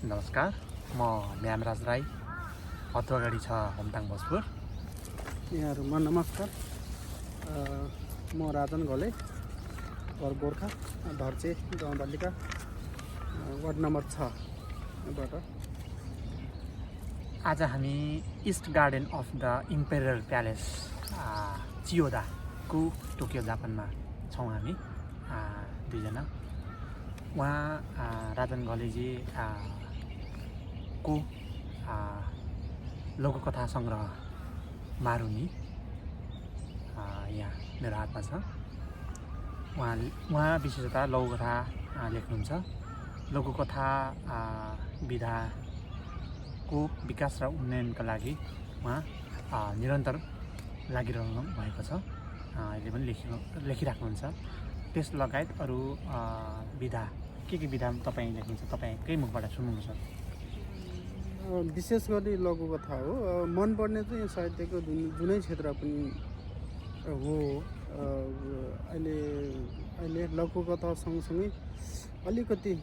नमस्कार, म न्यामराज राई, हतुवागढी छ होमताङ भोजपुर। यहाँहरूमा नमस्कार। म राजन घले, घर गोर्खा, धर्चे गाउँपालिका वार्ड नम्बर 6बाट। आज हामी east garden of the imperial palace चियोदाको टोकियो जापानमा छौँ हामी दुईजना। उहाँ राजन घलेजी को लघुकथा सङ्ग्रह मारुनी यहाँ मेरो हातमा छ। उहाँ विशेषतः लघुकथा लेख्नुहुन्छ। लघुकथा विधाको विकास र उन्नयनका लागि उहाँ निरन्तर लागिरहनु भएको छ। अहिले पनि लेखिराख्नुहुन्छ। त्यस लगायत अरू विधा के विधा तपाईँ लेख्नुहुन्छ, तपाईँकै मुखबाट सुन्नुहुन्छ? विशेष गरी लघुकथा हो। मनपर्ने चाहिँ साहित्यको जुनै क्षेत्र पनि हो। अहिले लघुकथा सँगसँगै अलिकति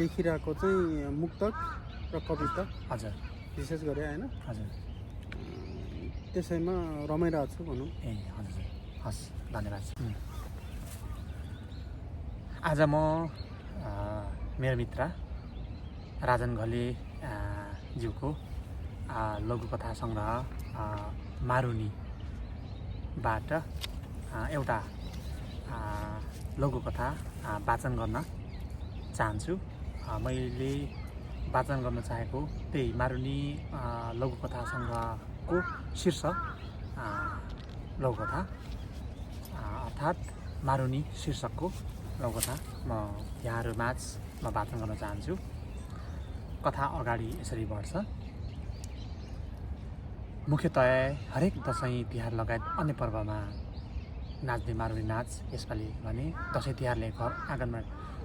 लेखिरहेको चाहिँ मुक्तक र कविता। हजुर, विशेष गरी होइन? हजुर, त्यसैमा रमाइरहेको छु भनौँ। ए हजुर, हस्, धन्यवाद। आज म मेरो मित्र राजन घले ज्यूको लघुकथा सङ्ग्रह मारुनीबाट एउटा लघुकथा वाचन गर्न चाहन्छु। मैले वाचन गर्न चाहेको त्यही मारुनी लघुकथा सङ्ग्रहको शीर्षक लघुकथा अर्थात् मारुनी शीर्षकको लघुकथा म यहाँहरूमाझ म वाचन गर्न चाहन्छु। कथा अगाडि यसरी बढ्छ। मुख्यतया हरेक दसैँ तिहार लगायत अन्य पर्वमा नाच्ने मारुनी नाच यसपालि भने दसैँ तिहारले घर आँगनमा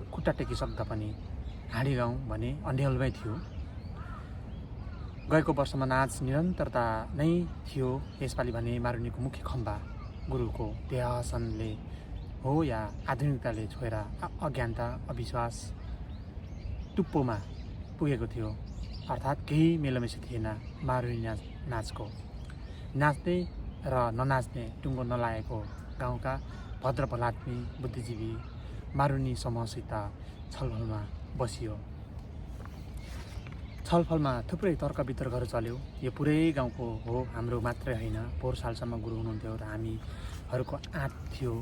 खुट्टा टेकिसक्दा पनि हाँडी गाउँ भने अन्ड्याउलमै थियो। गएको वर्षमा नाच निरन्तरता नै थियो। यसपालि भने मारुनीको मुख्य खम्बा गुरुको देहावसानले हो या आधुनिकताले छोएर अज्ञानता अविश्वास टुप्पोमा पुगेको थियो। अर्थात् केही मेलोमेसो थिएन मारुनी नाचको। नाच्ने र ननाच्ने टुङ्गो नलागेको गाउँका भद्र भलात्मी बुद्धिजीवी मारुनी समूहसित छलफलमा बसियो। छलफलमा थुप्रै तर्क वितर्कहरू चल्यो। यो पुरै गाउँको हो, हाम्रो मात्रै होइन। पोहोर सालसम्म गुरु हुनुहुन्थ्यो र हामीहरूको आँट थियो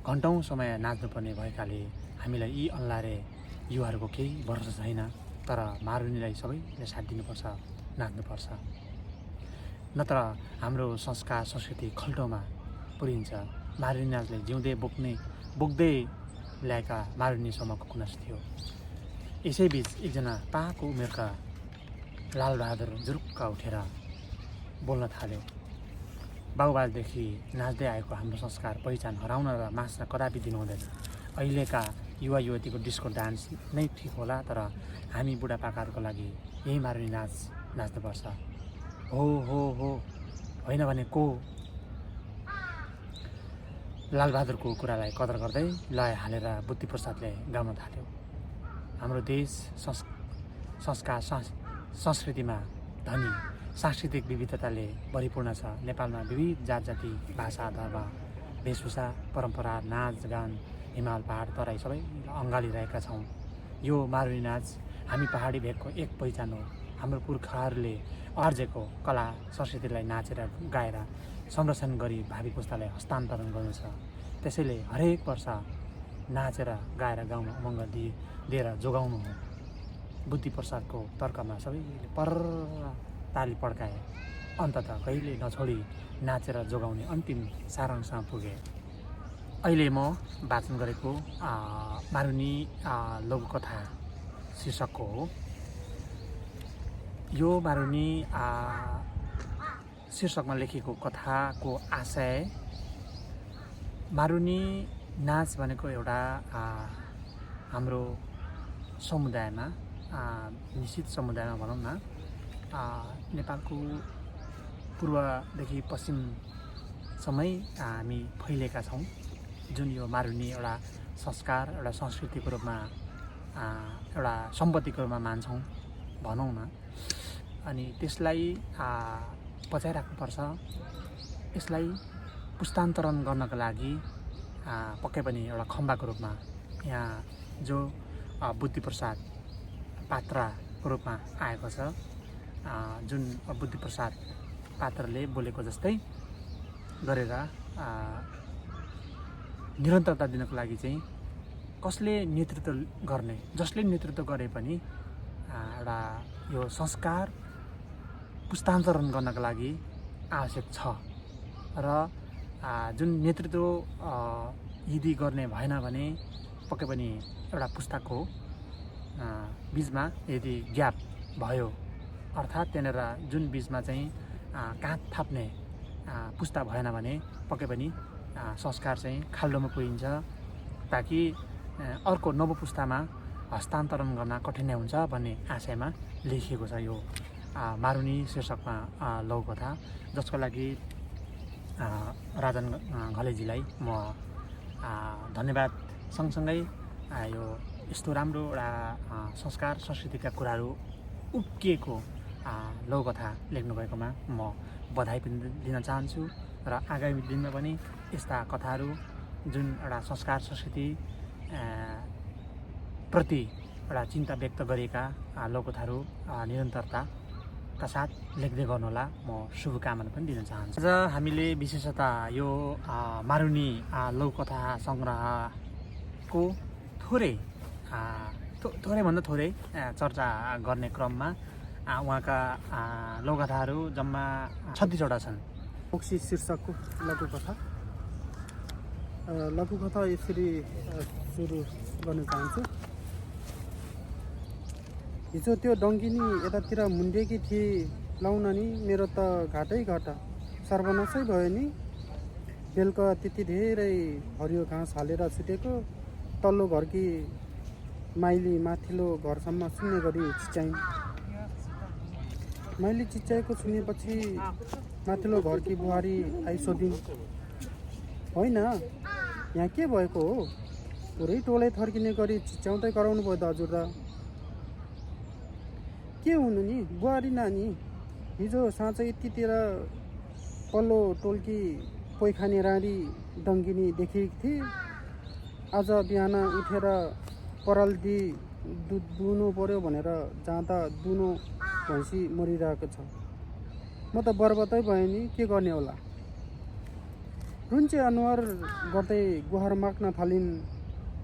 घन्टौँ समय नाच्नुपर्ने भएकाले हामीलाई यी अन्लारे युवाहरूको केही भरोसा छैन। तर मारुनीलाई सबैले साथ दिनुपर्छ, नाच्नुपर्छ, नत्र हाम्रो संस्कार संस्कृति खल्टोमा पुरिन्छ। मारुनी नाचले जिउँदै बोक्दै ल्याएका मारुनी समूहको गुनासो थियो। यसैबीच एकजना पाको उमेरका लालबहादुर जुरुक्क उठेर बोल्न थाल्यो। बाबुबाजेदेखि नाच्दै आएको हाम्रो संस्कार पहिचान हराउन र मास्न कदापि दिनु हुँदैन। अहिलेका युवा युवतीको डिस्को डान्स नै ठिक होला, तर हामी बुढापाकाहरूको लागि यही मारुनी नाच नाच्नुपर्छ। हो हो हो, होइन भने को? लालबहादुरको कुरालाई कदर गर्दै लय हालेर बुद्धि प्रसादले गाउन थाल्यो। हाम्रो देश संस्कार संस्कृतिमा धनी सांस्कृतिक विविधताले भरिपूर्ण छ। नेपालमा विविध जात जाति भाषा धर्म वेशभूषा परम्परा नाच गान हिमाल पहाड तराई सबै अँगालिरहेका छौँ। यो मारुनी नाच हामी पहाडी भेगको एक पहिचान हो। हाम्रो पुर्खाहरूले आर्जेको कला संस्कृतिलाई नाचेर गाएर संरक्षण गरी भावी पुस्तालाई हस्तान्तरण गर्नु छ। त्यसैले हरेक वर्ष नाचेर गाएर गाउँमा उमङ्ग दिएर जोगाउनु हो। बुद्धि प्रसादको तर्कमा सबैले पर ताली पड्काए। अन्ततः कहिले नछोडी नाचेर जोगाउने अन्तिम सारांशमा पुगे। अहिले म वाचन गरेको मारुनी लघुकथा शीर्षकको हो। यो मारुनी शीर्षकमा लेखिएको कथाको आशय मारुनी नाच भनेको एउटा हाम्रो समुदायमा निश्चित समुदायमा भनौँ न नेपालको पूर्वदेखि पश्चिमसम्मै हामी फैलिएका छौँ। जुन यो मारुनी एउटा संस्कार एउटा संस्कृतिको रूपमा एउटा सम्पत्तिको रूपमा मान्छौँ भनौँ न। अनि त्यसलाई बचाइराख्नुपर्छ। यसलाई पुस्तान्तरण गर्नको लागि पक्कै पनि एउटा खम्बाको रूपमा यहाँ जो बुद्धिप्रसाद पात्रको रूपमा आएको छ, जुन बुद्धिप्रसाद पात्रले बोलेको जस्तै गरेर निरन्तरता दिनको लागि चाहिँ कसले नेतृत्व गर्ने, जसले नेतृत्व गरे पनि एउटा यो संस्कार पुस्तान्तरण गर्नको लागि आवश्यक छ। र जुन नेतृत्व यदि गर्ने भएन भने पक्कै पनि एउटा पुस्ताको बिचमा यदि ग्याप भयो, अर्थात् त्यहाँनिर जुन बिचमा चाहिँ काँध थाप्ने पुस्ता भएन भने पक्कै पनि संस्कार चाहिँ खाल्डोमा पुगिन्छ, ताकि अर्को नव पुस्तामा हस्तान्तरण गर्न कठिनाइ हुन्छ भन्ने आशयमा लेखिएको छ यो मारुनी शीर्षकमा लघुकथा, जसको लागि राजन घलेजीलाई म धन्यवाद सँगसँगै यो यस्तो राम्रो एउटा संस्कार संस्कृतिका कुराहरू उब्किएको लघुकथा लेख्नुभएकोमा म बधाई पनि दिन चाहन्छु। र आगामी दिनमा पनि यस्ता कथाहरू जुन एउटा संस्कार संस्कृति प्रति एउटा चिन्ता व्यक्त गरेका लघुकथाहरू निरन्तरताका साथ लेख्दै गर्नुहोला, म शुभकामना पनि दिन चाहन्छु। आज हामीले विशेषतः यो मारुनी लघुकथा सङ्ग्रहको थोरैभन्दा थोरै चर्चा गर्ने क्रममा उहाँका लघुकथाहरू जम्मा 36वटा छन्। मोक्सी शीर्षकको लघुकथा यसरी सुरु गर्न चाहन्छु। हिजो त्यो डङ्गिनी यतातिर मुन्डेकी थिए, लाउन नि मेरो त घाटै घाटा, सर्वनाशै भयो नि। बेलुका त्यति धेरै हरियो घाँस हालेर छुटेको, तल्लो घरकी माइली माथिल्लो घरसम्म सुन्ने गरी चिच्याइन्। माइली चिच्याएको सुनेपछि माथिल्लो घरकी बुहारी आई सोधिन्, होइन यहाँ के भएको हो? पुरै टोलै थर्किने गरी चिच्याउँदै कराउनु भयो त हजुर त। के हुनु नि बुहारी नानी, हिजो साँझ यतितिर पल्लो टोलकी पोइ खाने राँडी डङ्गिनी देखेकी थिए। आज बिहान उठेर पराल दिई दुध दुहुनु पर्यो भनेर जाँदा दुनो भैँसी मरिरहेको छ। म त बर्बादै भएँ नि, के गर्ने होला? रुन्चे अनुहार गर्दै गुहार माग्न थालिन्।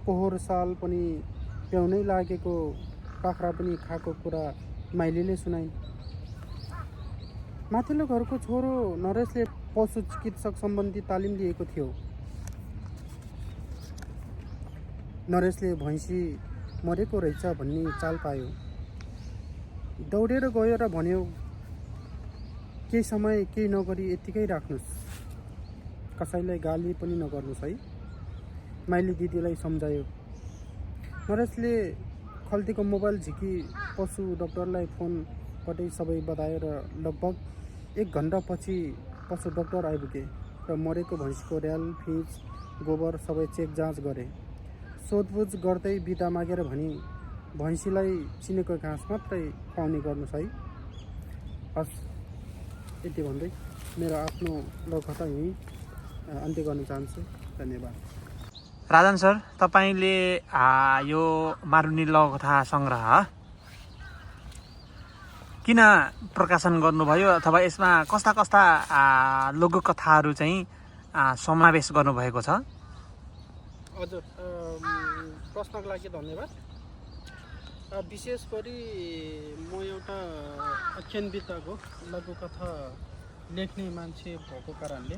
पोहोर साल पनि प्याउनै लागेको बाख्रा पनि खाएको कुरा माइलीले सुनाइन्। माथिल्लो घरको छोरो नरेशले पशु चिकित्सक सम्बन्धी तालिम लिएको थियो। नरेशले भैँसी मरेको रहेछ भन्ने चाल पायो। दौडेर गयो र भन्यो, केही समय केही नगरी यत्तिकै राख्नुहोस्, कसैलाई गाली पनि नगर्नुहोस् है। माइली दिदीलाई सम्झायो। नरेशले खल्तीको मोबाइल झिकी पशु डाक्टरलाई फोन पठाइ सबै बतायो र लगभग 1 घन्टापछि पशु डाक्टर आइपुगे र मरेको भैँसीको र्याल, फिज, गोबर सबै चेक जाँच गरे। सोधबुझ गर्दै बिदा मागेर भनी, भैँसीलाई चिनेको घाँस मात्रै पाउने गर्नुहोस् है। हस्, यति भन्दै मेरो आफ्नो लघुकथा यहीँ अन्त्य गर्न चाहन्छु। धन्यवाद। राजन सर, तपाईँले यो मारुनी लघुकथा सङ्ग्रह किन प्रकाशन गर्नुभयो, अथवा यसमा कस्ता कस्ता लघुकथाहरू चाहिँ समावेश गर्नुभएको छ? हजुर, प्रश्नको लागि धन्यवाद। विशेष गरी म एउटा आख्यानविधाको लघुकथा लेख्ने मान्छे भएको कारणले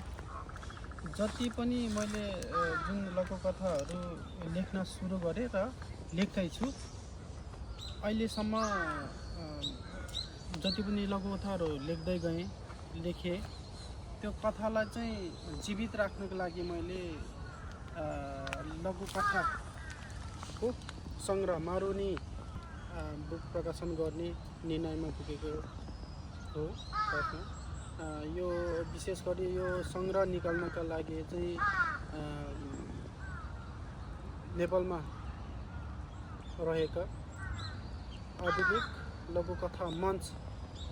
जति पनि मैले जुन लघुकथाहरू लेख्न सुरु गरेँ र लेख्दैछु, अहिलेसम्म जति पनि लघुकथाहरू लेख्दै लेखेँ, त्यो कथालाई चाहिँ जीवित राख्नको लागि मैले लघुकथाको सङ्ग्रह मारुनी बुक प्रकाशन गर्ने निर्णयमा पुगेको हो। यो विशेष गरी यो सङ्ग्रह निकाल्नका लागि चाहिँ नेपालमा रहेका आधुनिक लघुकथा मञ्च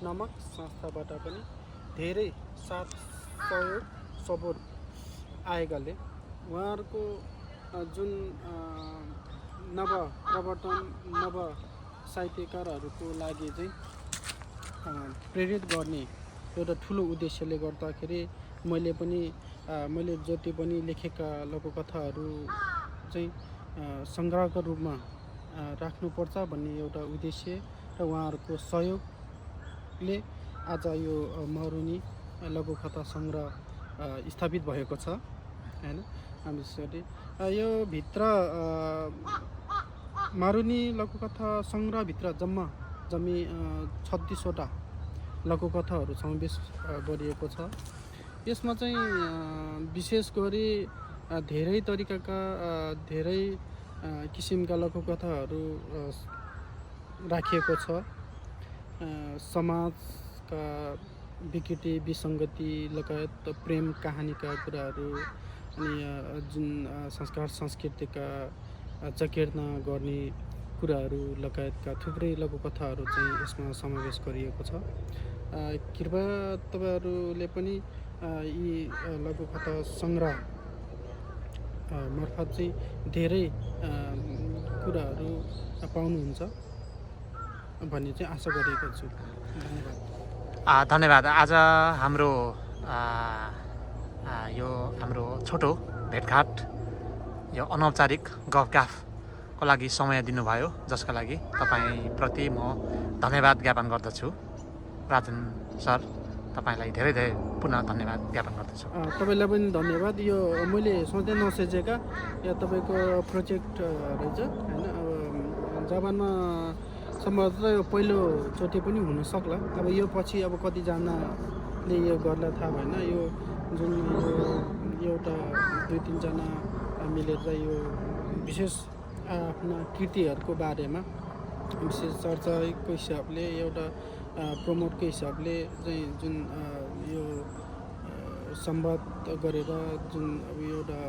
नामक संस्थाबाट पनि धेरै साथ सहयोग सपोर्ट आएकाले उहाँहरूको जुन नवप्रवर्तन नव साहित्यकारहरूको लागि चाहिँ प्रेरित गर्ने एउटा ठुलो उद्देश्यले गर्दाखेरि मैले जति पनि लेखेका लघुकथाहरू चाहिँ सङ्ग्रहको रूपमा राख्नुपर्छ भन्ने एउटा उद्देश्य र उहाँहरूको सहयोगले आज यो मारुनी लघुकथा सङ्ग्रह स्थापित भएको छ हैन। विशेषगरी यो भित्र मारुनी लघुकथा सङ्ग्रहभित्र जम्मी 36वटा लघुकथाहरू समावेश गरिएको छ। यसमा चाहिँ विशेष गरी धेरै तरिकाका धेरै किसिमका लघुकथाहरू राखिएको छ। समाजका विकृति विसङ्गति लगायत प्रेम कहानीका कुराहरू अनि जुन संस्कार संस्कृतिका चकिर्ना गर्ने कुराहरू लगायतका थुप्रै लघुकथाहरू चाहिँ यसमा समावेश गरिएको छ। कृपया तपाईँहरूले पनि यी लघुकथा सङ्ग्रह मार्फत चाहिँ धेरै कुराहरू पाउनुहुन्छ भन्ने चाहिँ आशा गरेको छु। धन्यवाद। धन्यवाद। आज हाम्रो यो हाम्रो छोटो भेटघाट यो अनौपचारिक गफगाफको लागि समय दिनुभयो, जसका लागि तपाईँप्रति म धन्यवाद ज्ञापन गर्दछु। राजन सर, तपाईँलाई धेरै धेरै पुनः धन्यवाद ज्ञापन गर्दछु। तपाईँलाई पनि धन्यवाद। यो मैले सोच्दै नसोचेका या तपाईँको प्रोजेक्ट रहेछ होइन। अब जापानमा सम्भवतः यो पहिलोचोटि पनि हुन सक्ला। अब यो पछि अब कतिजनाले यो गर्ला थाहा भएन। यो जुन यो एउटा 2-3 जना मिलेर यो विशेष आफ्ना कृतिहरूको बारेमा विशेष चर्चाको हिसाबले एउटा प्रमोटको हिसाबले चाहिँ जुन यो संवाद गरेर जुन अब एउटा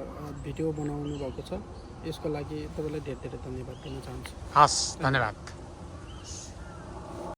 भिडियो बनाउनु भएको छ, यसको लागि तपाईँलाई धेरै धेरै धन्यवाद दिन चाहन्छु। हस्, धन्यवाद।